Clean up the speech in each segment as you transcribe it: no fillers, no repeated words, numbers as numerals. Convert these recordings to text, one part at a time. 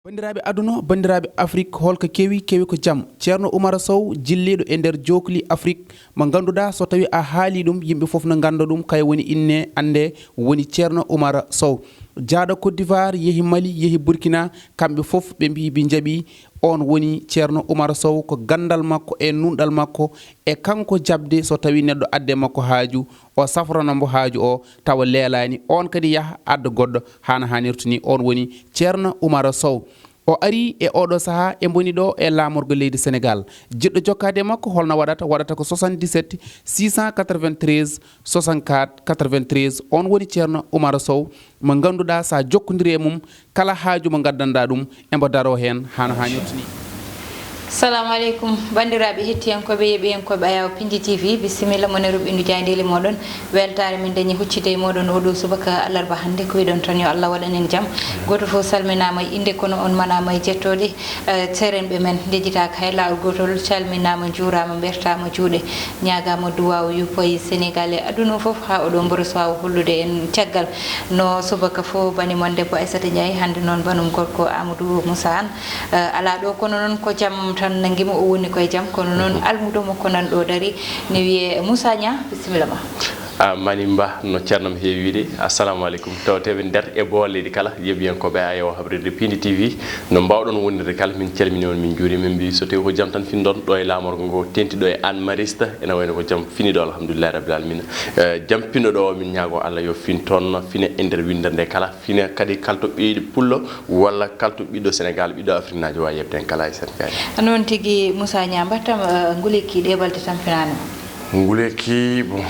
Bandiraɓe aduna bandiraɓe Afrique holko kewi ko jaam ceerno Oumar Sow jilliɗo e nder jokli Afrique mo ganduɗa so tawi a haali ɗum yimɓe foof no ganda ɗum kay woni inne ande woni ceerno Oumar Sow jaaɗo Côte d'Ivoire yeehi Mali yeehi Burkina kamɓe foof ɓe mbi ɓe jaaɓi on woni ceerno Oumar Sow ko gandal makko e nunɗal makko e kanko jabde so tawi neɗɗo adde makko haaju o safranamo haaju o tawa leelani on kadi yaaha adda goɗɗo hana hannirta ni on woni ceerno Oumar Sow o ari e oɗo saaha e boni ɗo e lamorgo leydi Sénégal jiɗɗo jokkade makko holno waɗata ko 77 693 64 93 on woni ceerno Oumar Sow mo ganduɗa sa jokkodiri e mum kala haaju mo gaddanɗa ɗum embo daro hen hano hannirta ni. Assalamu aleykum bandiraɓe hettiyankoɓe yeeɓiyankoɓe ayaw Piindi TV bisimilla monen ruɓindu jayndeli moɗon weltare min dañi huccide e moɗon oɗo subaka alarba hannde ko wiɗon tan yo Allah waɗan en jaam goto fof salminama e inde kono on manama e jettode serenɓe men jejjitaka hay lawol gotol calminama juurama bertama juuɗe ñagama duwaw yuppoye Sénégal e aduna foof ha oɗo mboros wawa hollude en caggal no subaka fo banimon debbo Aissata Ndiaye hannde noon banum gorko Amadou Moussa Anne ala ɗo kono noon ko jaam tan nangima o woni koye jaam kono noon almudo makko nan ɗo dari ne wiye Moussa Nia bisimilla ma manimba no ceernam heewi wiide assalamu aleykum tawteɓe nder e booleydi kala yeeɓiyankoɓe ayo habrede Piindi TV no mbawɗon wondirde kala min calmini on min juuri min mbi so tawi ko jaam tan finɗon ɗo e lamorgo ngo tentiɗo e Anne Mariste ene wayno ko jaam fini ɗo alhamdoulillahi rabbil alamina jaam pinɗo ɗo min ñaago Allah yo fin toon fina e nder windere nde kala fina kadi kalto ɓiɗo pullo walla kalto ɓiɗɗo Sénégal ɓiɗɗo Afrique naji wawi yebde en kala e sen kay noon tigui Moussa Nia mbattam nguleki ɗe balde tampinani nguleki bon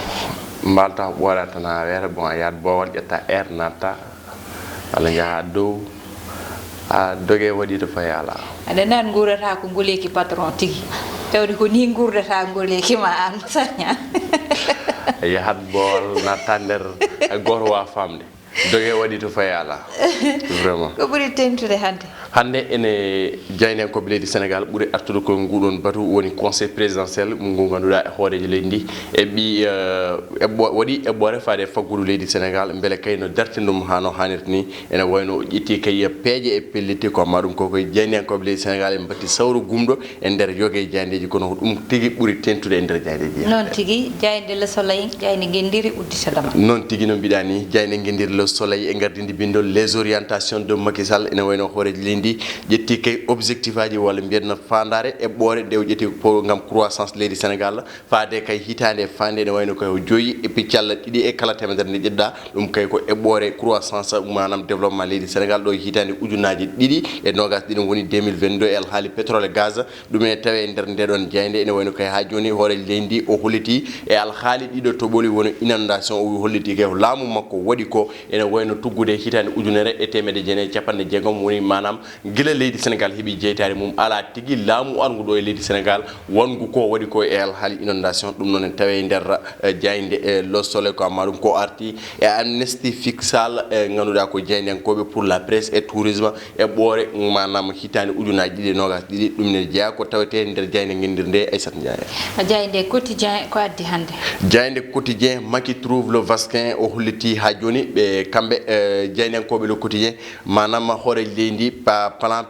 mbalta ɓoora tan ha weeta bon a yahat bowal ƴetta air natta walla jaaha dow a dogue waɗi to fayi ala aɗa nan gurdata ko nguleki patron tigui tawde ko ni gurdata nguleki ma an Moussa Nia a yahat bowal natta nder goto wawa famde dogue waɗi to fayi ala vraiment ko ɓuuri tentude hande ene jaynenkoɓe leydi Sénégal ɓuuri artude ko nguɗon batu woni conseil présidentiel ngu ganduɗa e hoorejo leydi ndi e ɓi waɗi eɓɓore faade faggudu leydi Sénégal beele kay no dartindum ha no hannirta ni ene wayno ƴetti kay peeje e pellitti ko ma ɗum kokoye jaynenkoɓe leydi Sénégal en batti sawro gumɗo e nder yogue jayndeji kono ɗum tigui ɓuuri tentude e nder jayndeji noon tigui jayde le soleil jayde guendiri udditadama noon tigui no mbiɗa ni jayde guendiri le soleil e gardindi bindol les orientations de Macky Sall ene wayno hoorejo leydi ndi ƴetti kay objectif aji walla mbiyenno fandare e ɓoore ɗe o ƴetti pour gam croissance leydi Sénégal faade kay hitande fande ne wayno koye joyi e piccalla ɗiɗi e kala temedere nde ƴeɗɗa ɗum kay ko eɓɓore croissance manam développement leydi Sénégal ɗo hitande ujunaji ɗiɗi e nogas ɗiɗi woni 2022 el haali pétrole et gaz ɗum ene tawe nder ndeɗon jayde ene wayno koye ha joni hoorejo leydi ndi o holliti e alhaali ɗiɗo toɓoli woni inondation o holliti kay laamu makko waɗi ko ene wayno tuggude hitande ujunere e temedde jeenayyi capanɗe jeegom woni manam gila leydi Sénégal heeɓi jeytare mum ala tigui laamu arngu ɗo e leydi Sénégal wongu ko waɗi ko e alhaali inondation ɗum noon en tawe nder jayde e lo soleil ko amma ɗum ko arti e amnesty fixal e ganduɗa ko jeydenkoɓe pour la presse et tourisme e ɓoore manam hitande ujunaji ɗiɗi nogas ɗiɗi ɗum ne jeeya ko tawete nder jayde guendir nde Aissata Ndiaye jayde quotidien ko addi hande jayde quotidien Macky trouve le vasquin o holliti ha joni ɓe kamɓe jeydenkoɓe le quotidien manam hoorejo leydi plan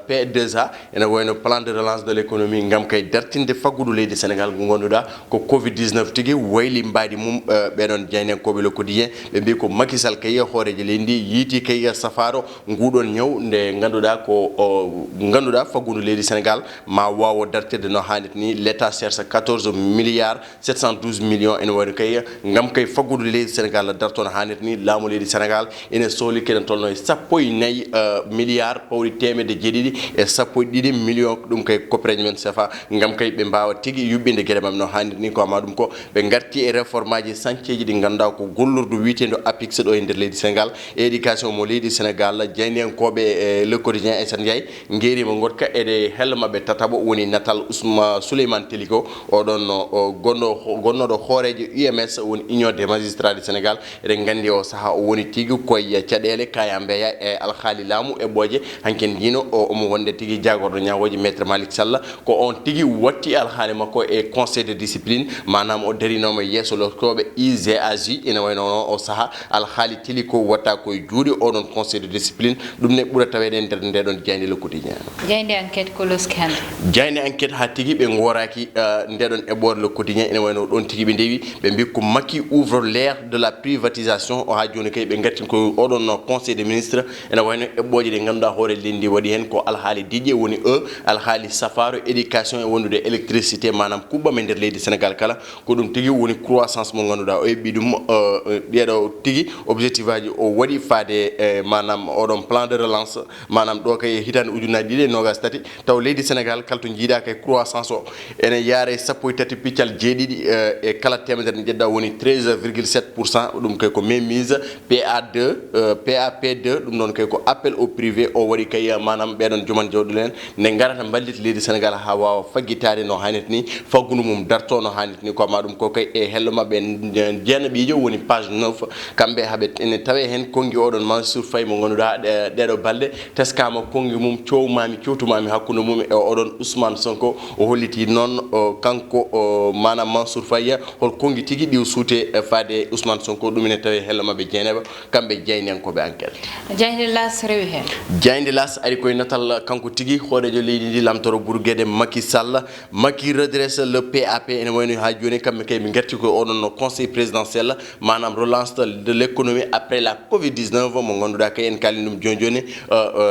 P2A ene wayno plan de relance de l'économie ngam kay dartinde faggudu leydi Sénégal go gonduɗa ko Covid 19 tigui wayli mbadi mum ɓeɗon jeynenkoɓe le quotidien ɓe mbi ko Macky Sall kay hoorejo leydi ndi yiiti kay safaro nguɗon ñaw nde ganduɗa ko ganduɗa faggudu leydi Sénégal ma wawo dartide no hannirta ni l'état cherche 14 milliards 712 millions ene wayno kay ngam kay faggudu leydi Sénégal darto no hannirta ni laamu leydi Sénégal ene sohli kene tolno e sappo e nayyi milliard pawri temedde jeeɗiɗi e sappo e ɗiɗi million ɗum kay copreje men CFA ngam kay ɓe mbawa tigui yuɓɓinde gueɗe mabɓe no hannirta ni ko ama ɗum ko ɓe garti e réforme aji chantier ji ɗi ganduɗa ko gollordu witendo APIX ɗo e nder leydi Sénégal e éducation mo leydi Sénégal jeydenkoɓe le quotidien Aissata Ndiaye guerima gotka ede hella mabɓe tataɓo woni natal Souleymane Teliko oɗon gonnoɗo hoorejo UMS woni union des magistrats du Sénégal eɗen gandi o saha o woni tigi koye caɗele kayambeya e alhaali laamu e ɓooje hanken dino omo wonde tigi jagorɗo ñawoji maître Malick Sall ko on tigi watti alhaali makko e conseil de discipline manam o darinoma yesso lottoɓe IGAJ ene wayno o saha alhaali tili ko watta koye juuɗe oɗon conseil de discipline ɗum ne ɓuura tawede e nder ndeɗon jayde le quotidien jayde enquête ko loskande jayde enquête ha tigi ɓe goraki ndeɗon eɓɓore le quotidien ene wayno ɗon tigi ɓe ndewi ɓe mbi ko Macky ouvre l'ère de la privatisation o ha joni kay ɓe gartin ko oɗon conseil des ministres ene wayno eɓɓoje ɗe ganduɗa hoore lendi waɗi hen ko alhaali diƴƴe woni alhaali safaro éducation e wondude électricité manam kuɓɓam e nder leydi Sénégal kala ko ɗum tigi woni croissance mo ganduɗa o heɓɓi ɗum ɗeɗo tigi objectif aji o waɗi faade manam oɗon plan de relance manam ɗo kay hitande ujunnaji ɗiɗi e nogas tati taw leydi Sénégal kala to jiiɗa kay croissance o ene yaare sappo e tati piccal jeeɗiɗi e kala temedere nde jedda woni 13,7% ɗum kay ko mainmise PAP2 ɗum noon kay ko appel au privé o waɗi kay manam ɓeɗon joman jawɗulen en ne garata ballita leydi Sénégal ha wawa faggitade no hannit ni faggudu mum darto no hannit ni ko ma ɗum ko kay e hello mabɓe jeenaɓijo woni page 9 kamɓe haaɓe ene tawe hen kongi oɗon Mansour Faye mo ganduɗa ɗeɗo balɗe teskama kongi mum cowtumami hakkude mum e oɗon Ousmane Sonko o holliti noon kanko manam Mansour Faye hol kongi tigui ɗiw suute faade Ousmane Sonko ɗum ene tawe hello mabɓe jeeneɓa kamɓe jeynenkoɓe enquête jayde las rewi hen jayde las ari koye natal kanko tigui hoɗejo leydi ndi lamtoro Bourguédé Macky Sall Macky redresse le PAP ene wayno ha joni kamɓe kay ɓe garti koye oɗon conseil présidentiel manam relance de l'économie après la Covid-19 mo ganduɗa kay en kalni ɗum joni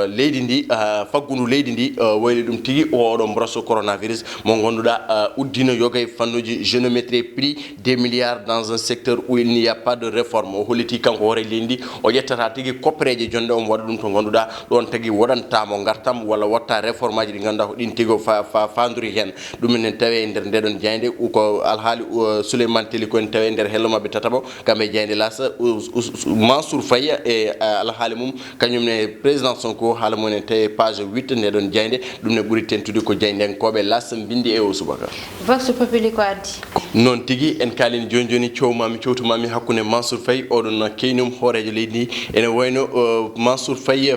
leydi ndi faggudu leydi ndi wayli ɗum tigui oɗon brosso coronavirus mo ganduɗa uddino yogay fannuji géométrie prix des milliards dans un secteur où il n'y a pas de réforme o holliti kanko hoore leydi ndi o ƴettata tigui koppereje jonde omo waɗa ɗum to ganduɗa ɗon tagui waɗantamo gartam walla watta réforme aji ɗi ganduɗa ko ɗin tigui fandori hen ɗum enen tawe e nder ndeɗon jayde ko alhaali Souleymane Téli ko en tawe e nder hello mabɓe tataɓo kamɓe jayde las Mansour Faye e alhaali mum kañumne président Sonko haala mumen tawi page 8 ndeɗon jayde ɗum ne ɓuuri tentude ko jaydenkoɓe las bindi e o subaka vox populi ko addi noon tigui en kalini joni cowtumami hakkude Mansour Faye oɗon keynum hoorejo leydi ndi ene wayno Mansour Faye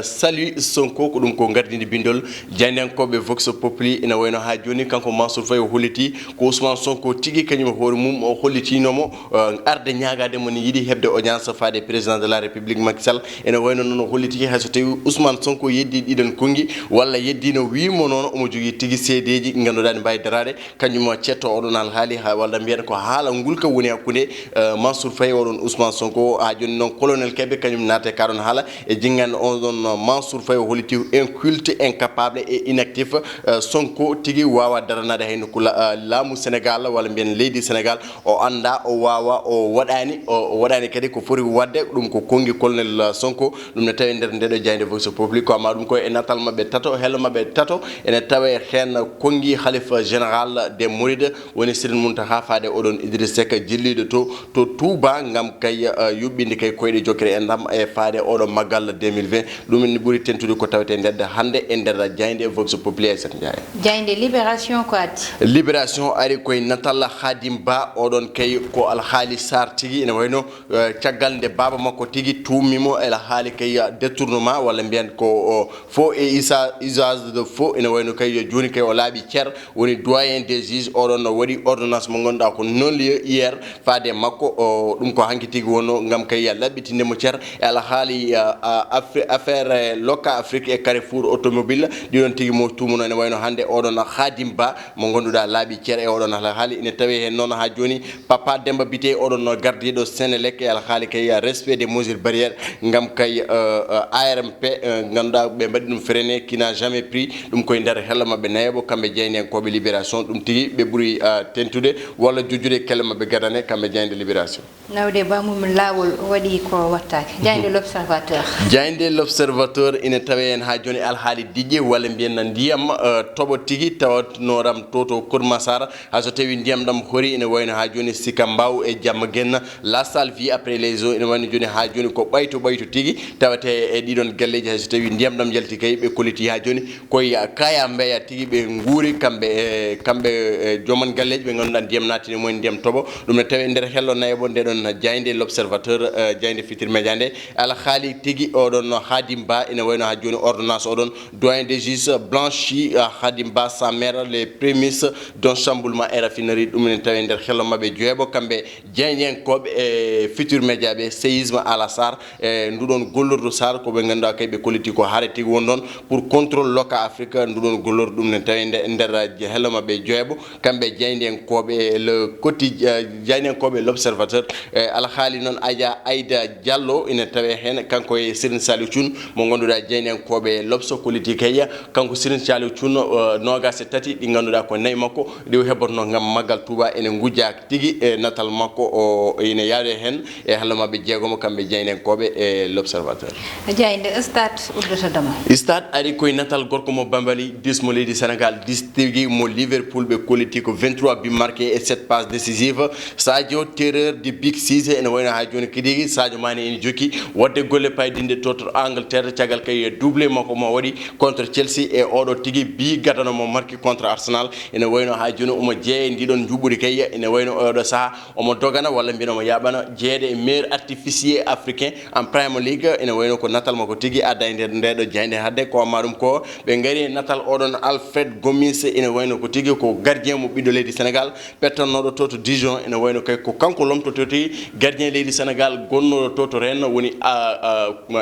salui Sonko ko ɗum ko gardidi bindol jaydenkoɓe vox populi ene wayno ha joni kanko Mansour Faye o holliti ko Ousmane Sonko tigui kañum hoore mum o hollitinomo arde ñagademo ne yiiɗi hebde audience faade président de la république Macky Sall ene wayno noon o hollitiki hayso tawi Ousmane Sonko yeddi ɗiɗon kongi walla yeddino wimo noon omo jogui tigui seedeji ganduɗa ne mbawi darade kañum cetto oɗon alhaali walla mbiyen ko haala ngulka woni hakkude Mansour Faye oɗon Ousmane Sonko ha joni noon colonel Kebe kañum naate kaɗon haala e jingande oɗon Mansour Faye o holliti inculte incapable et inactif Sonko tigui wawa daranade hayno ko laamu Sénégal walla mbiyen leydi Sénégal o anda o wawa o waɗani kadi ko foti wadde ɗum ko kongi colonel Sonko ɗum ne tawi nder ndeɗo jayde vox populi ko ama ɗum koye e natal mabɓe tato hello mabɓe tato ene tawe hen kongi khalifa général des mourides woni Serigne Mountakha faade oɗon Idriss Seck jilliɗo to Touba gam kay yuɓɓinde kay koyɗe jokere e ndam e faade oɗon maggal 2020 ɗum ne ɓuuri tentude ko tawete ndedde hande e nder jayde vox populi e set jaye jayde libération ko addi libération ari koye natal Khadim Ba oɗon kay ko alhaali sar tigui ene wayno caggal nde baba makko tigui tummimo ela haali kay détournement walla mbiyen ko faux et usage de faux ene wayno kay joni kay o laaɓi ceer woni doyen des juges oɗon waɗi ordonnance mo ganduɗa ko non lieu hier faade makko ɗum ko hanki tigui wonno gam kay laɓɓitindemo ceer e alhaali affaire Loka Afrique et Carrefour automobile ɗiɗon tigui mo tumuno ene wayno hande oɗon Khadim Ba mo ganduɗa laaɓi ceer e oɗon alhaali ine tawi hen noon ha joni Papa Demba Bité oɗon gardiɗo Sénélec e alhaali kay respect des mesures barrières gam kay ARMP ganduɗa ɓe mbaɗi ɗum freiné qui n'a jamais pris ɗum koye nder hello mabɓe nayoɓo kamɓe jeynenkoɓe libération ɗum tigui ɓe ɓuuri tentude walla jujjude kelle mabɓe gadane kamɓe jeyde libération nawde bamum lawol waɗi ko wattake jayde l'observateur jayde l'observateur ine tawe hen ha joni alhaali diƴƴe walla mbiyen ndiyam toɓo tigui tawatnoram to Kourmassar ha so tawi ndiyam ɗam hoori ene wayno ha joni Sika Mbaw e Jamma Guenna la salle vie après les eaux ene wayno joni ha joni ko ɓayto tigui tawate e ɗiɗon galleji hay so tawi ndiyam ɗam jalti kay ɓe koliti ha joni koye kaya mbeya tigui ɓe guuri kamɓe joman galleji ɓe ganduɗa ganduɗa ndiyam natini moy ndiyam toɓo ɗum ne tawi nder hello nayebo nde ɗon jayde l'observateur jayde Futurs Médias nde ala haali tigui oɗon Hadim Ba ene wayno ha joni ordonnance oɗon doyen des juges blanchi Hadim Ba sa mère les prémices d'un chamboulement et raffinerie ɗum ne tawi nder hello mabɓe jeeɓo kamɓe jeynenkoɓe e Futurs Médias ɓe séisme ala sar e nduɗon gollordu sar koɓe ganduɗa kay ɓe kolliti ko haare tigui won ɗon pour contrôle loka Afrique nduɗon gollordu ɗum ne tawi nder hello mabɓe jeeɓo kamɓe jeynenkoɓe le quotidien jeynenkoɓe l'observateur ala haali noon Aïda Diallo ina tawi hen kanko e Serigne Saliou Thioune mo ganduɗa jeynenkoɓe lobso politique heya kanko Serigne Saliou Thioune nogas e tati ɗi ganduɗa ko nayyi makko ɗi heɓatno gam maggal Touba ene gujja tigui e natal makko o ine yaade hen e hello mabɓe jeegomo kamɓe jeynenkoɓe e l'observateur jayde stade uddotodama stade ari koye natal gorko mo Bambali 10 mo leydi Sénégal 10 tigui mo Liverpool ɓe kolliti ko 23 buts marqués et 7 passes décisives Sadio terreur du Big Six ene wayno ha joni kidigi Sadio Mané ene jokki wadde golle paydinde toto Angleterre caggal kay doublé makko mo waɗi contre Chelsea e oɗo tigui bi gadano mo marqué contre Arsenal ene wayno ha joni omo jeeye ndiɗon juɓɓudi kay ene wayno oɗo saaha omo dogana walla mbinomo yaɓana jeeyede e meilleur artificier africain en Premier League ene wayno ko natal makko tigui adda e nder ndeɗo jayde hadde ko wamma ɗum ko ɓe gaari natal oɗon Alfred Gomis ene wayno ko tigui ko gardien mo ɓiɗɗo leydi Sénégal pettannoɗo toto Dijon ene wayno kay ko kanko lomtoto tigui gardien leydi Sénégal gonnoɗo toto Rennes woni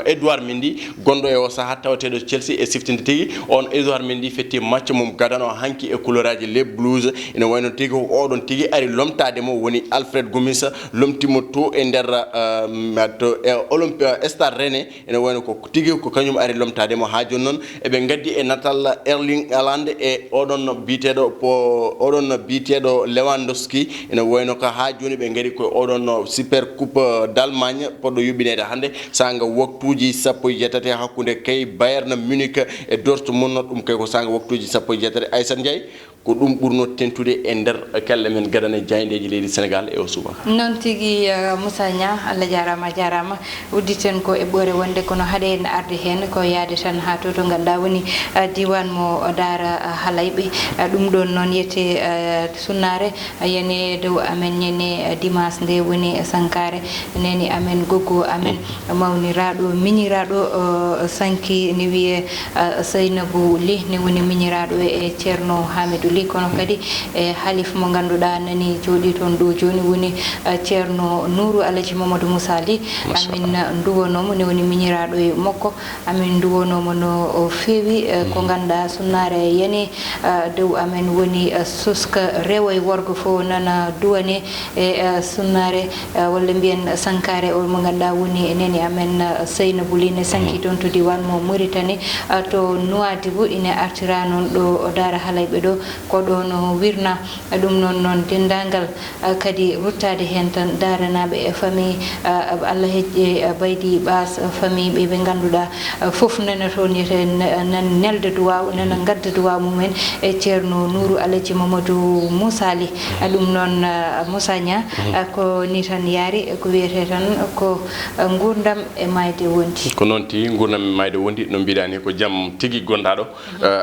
Edouard Mendy gonɗo e o saaha tawateɗo Chelsea e siftinde tigui on Edouard Mendy fetti match mum gadano hanki e couleur aji les Blues ene wayno tigui ko oɗon tigui ari lomtade mo woni Alfred Gomis lomtimo to e nder Stade Rennais ene wayno ko tigui ko kañum ari lomtade mo ha joni noon eɓe gaddi e natal Erling Haaland e oɗon biteɗo Lewandowski ene wayno ko ha joni ɓe gaari koye oɗon super coupe d'Allemagne poɗɗo yuɓɓinede hande sanga waktuji sappo e jeetati hakkude kay Bayern Munich e Dortmund ɗum kay ko sanga waktuji sappo e jeetati Aissane Ndiaye ko ɗum ɓurno tentude e nder kelle men gadane jayndeji leydi Sénégal e o suba non tigui Moussa Nia Allah jarama udditen ko e ɓoore wonde kono haaɗe en arde hen ko yaade tan ha to ganduɗa woni diwan mo Daara Halayɓe ɗum ɗon noon yette sunnare yene dow amen ñande dimanche nde woni sankare neni amen goggo amen mawniraɗo miñiraɗo sanki ne wiye Seynabou Ly ne woni miñiraɗo e ceerno Hamidou Ly kono kadi e halif mo ganduɗa nani jooɗi toon ɗo joni woni ceerno Nourou Alaji Mamadou Moussa Ly amin duwonomo ne woni miñiraɗo e makko amin duwonomo no feewi ko ganduɗa sunnare yani dow amen woni suska rewo e worgo fo nana duwane e sunnare walla mbiyen sankare o mo ganduɗa woni neni amen Seynabou Ly ne sanki toon to diwan mo Mauritanie to Nouadhibou ine artira noon ɗo Daara Halayɓe ɗo ko ɗo no wirna ɗum noon dendagal kadi ruttade hen tan daranaɓe e famille Allah heƴƴe baydi bas famille ɓe ganduɗa foof nana toon yete nan nelde duwaw nana gadda duwaw mumen e ceerno Nourou Alaji Mamadou Moussa Ly ɗum noon Moussa Nia ko ni tan yaari ko wiyete tan ko gurdam e mayde wondi ko noon tigui gurdam e mayde wondi no mbiɗani ko jaam tigui gonɗaɗo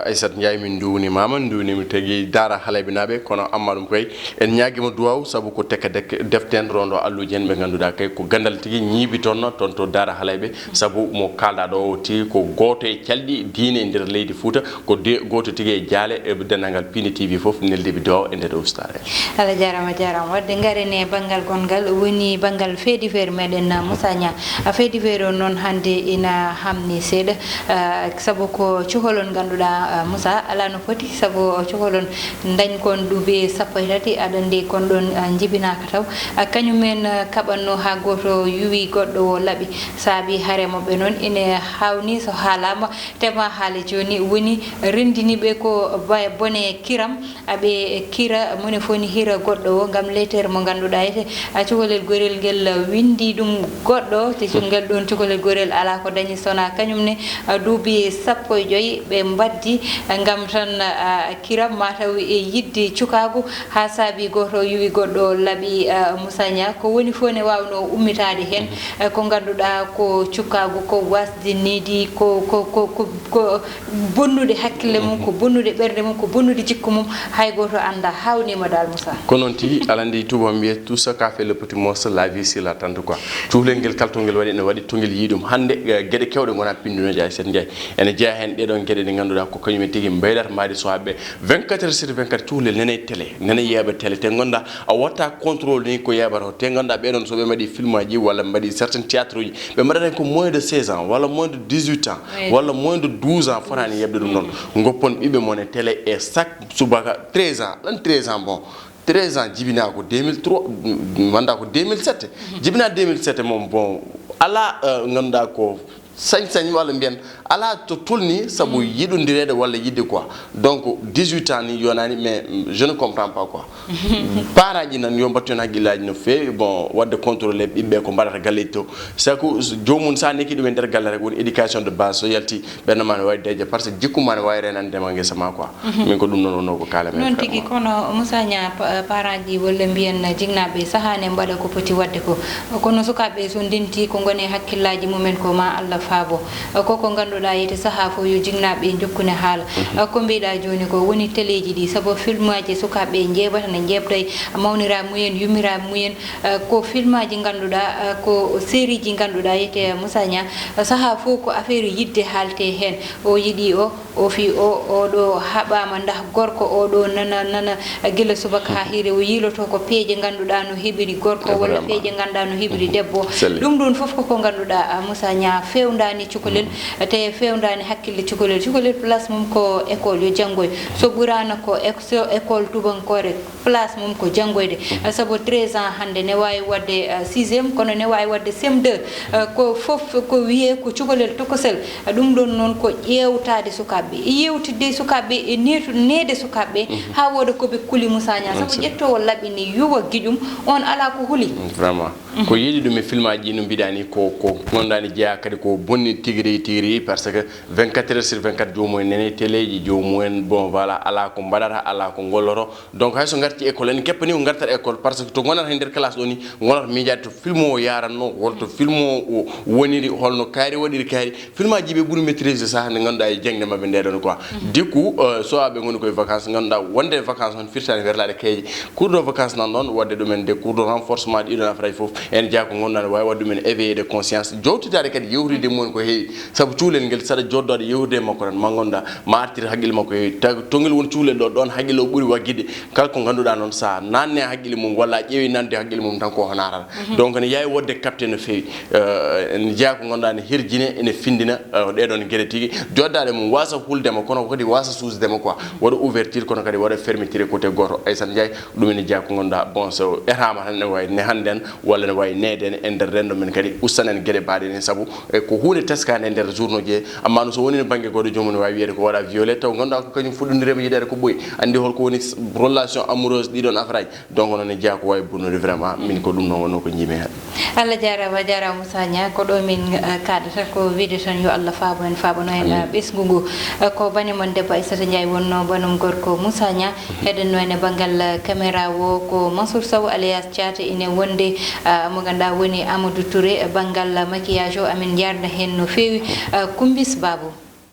Aissata Ndiaye min duwnimama duwnimi tigui Daara Halayɓe naɓe kono amma ɗum koy en ñaguima duwaw saabu ko tekka deften rondo alluji en ɓe ganduɗa kay ko gandal tigui ñiibi toon to Daara Halayɓe saabu mo kalɗa ɗo o tigui ko goto e calɗi diine e nder leydi Fouta ko goto tigui e jaale e dendagal Piindi TV foof neldeɓe duwaw e nder ustare Allah jarama wadde garen e banggal gongal woni banggal feedi feere meɗen Moussa Nia feedi feere o noon hande ina hamni seeɗa saabu ko cuholon ganduɗa Moussa ala no foti saabu cuholon dañ kon duuɓi sappo e tati aɗa andi kon ɗon jibinaka taw kañumen kaɓanno ha goto yuwi goɗɗo o laaɓi saabi haremoɓe noon ine hawni so haalama tema haali joni woni rendiniɓe ko bone kiram aɓe kira moni foni hira goɗɗo o gam lettere mo ganduɗa ete cukalel gorel ngel windi ɗum goɗɗo te ngel ɗon cukalel gorel ala ko dañi sona kañumne duuɓi sappo e joyyi ɓe mbaddi gam tan kiram ma mataw e yidde cukagu ha saabi goto yuwi goddo labi musanya ko woni fone wawno ummitade hen ko ganduda ko cukagu ko wasdi nedi ko bonnude hakkille mum ko bonnude berde mum ko bonnude jikku mum hay goto anda hawnima dal Moussa ko non ti alandi tuba mbiye tout ça qu'a fait le petit morceau la vie sur la tente quoi tuhlel ngel kaltongel wadi ne wadi tongel yidum hande gede kewde gona pinduno jaay sen jaay ene jeya hen de don gede de ganduda ko kanyum tigi mbaydar maadi so habbe 24 sur 24 tuhlel nene télé nene yeba télé te gonda a wata contrôle ni ko yebaro te gonda be don so be madi film aji wala madi certains théâtres uji be madata ko moins de 16 ans wala moins de 18 ans wala moins de 12 ans farani yebde dum non ngoppon bibe mone télé et chaque subaka 13 ans lan 13 ans bon 13 ans jibina ko 2003 manda ko 2007 jibina 2007 mom bon ala nganda ko sañ wala mbiyen ala to tolni sabu yidondirede wala yidde quoi donc 18 ans ni yonani mais je ne comprends pas quoi paraji nan yo battona gilaji no fe bon wadde contrôler bibbe ko barata galle to saku jomun sa neki dum der galle rek woni éducation de base so yalti ben man way deje parce que jikku man way renande ma ngesama quoi min ko dum non ko kala men non tigi kono Moussa nya paraji wala mbiyen jignabe sahane mbada ko poti wadde ko kono sukabe so ndinti ko ngone hakkillaji mumen ko ma Allah faabo koko ganduda yete saha fo yo jignabe jokkune haala ko mbiida joni ko woni teleji di sabo filmaji sukabe jebata ne jebtay mawnira muyen yumira muyen ko filmaji ganduda ko série ji ganduda yete musanya saha fo ko affaire yidde halte hen o yidi o fi o do habama ndah gorko o do nana gila subaka ha hire o yiloto ko peeje ganduda no hebiri gorko wala peeje ganda no hebiri debbo dum don fof ko ganduda musanya fewndani cukolel te fewndani hakkille cukolel place mum ko école yo jangoy so burana ko école tubankore place mum ko jangoyde sabo 13 ans hande ne wawi wadde 6e kono ne wawi wadde CM2 ko fof ko wiye ko cukolel tokosel dum don non ko yewtade sukabe yewtide sukabe e nede sukabe ha wodo ko be kuli musanya sabo jetto labini yuwa gijum on ala ko huli vraiment ko yidi dum e filmaji no bidani ko gondani jeya kadi ko bonni tigri parce que 24 heures sur 24 jomo nene téléji jomo en bon voilà ala ko badara ala ko goloro donc hay so ngarti école en kepani o ngarta école parce que to gonata nder classe doni gonata midiat film o yaranno wolto film o woniri holno kaari wadiri kaari filmaji be buri maîtriser ça ne ganda e jengde mabbe ndedon quoi diku so abe ngoni koy vacances ganda wonde vacances on firtani vers la keji cours de vacances nan non wadde dumen de cours de renforcement di don afray fof en jaako ngonna way wadde men éveiller de conscience jowtitade kadi yewride mon ko heewi sabu cuulel ngel sada joddode yewde makko tan mangonda ma artir haggil makko heewi tongel won cuulel do don haggilo buri waggide kala ko ganduda non sa nanne haggil mum walla ƴeewi nande haggil mum tan ko honara donc ne yayi wodde captain no feewi en jaako gonda ne hirjine ene findina de don gere tigi joddade mum wasa huldema kono kadi wasa suusdema quoi wada ouverture kono kadi wada fermeture côté goto aysan jay dum ne jaako gonda bon so erama tan ne way ne handen walla ne way neden en der rendo men kadi ustanen gere baade ne sabu ko hunde teskane der journaux je amma no so woni bangi godo jomum way wiede ko wada violet taw gonda ko kanyum fudundirebe yidere ko boy andi hol ko woni relation amoureuse di don afraaj donc non ne jaako way bonnude vraiment min ko dum non wono ko jimi ha Allah jara Moussa nya ko do min kadata ko video tan yo Allah faabo en faabo no en besgungu ko bani mon debbo Aissata Ndiaye wonno banum gorko Moussa nya heden no en bangal caméra wo ko Mansour Sow alias Thiata ine wonde mo ganda woni Amadou Touré bangal maquillage o amin jarna hen no fewi kumbis babu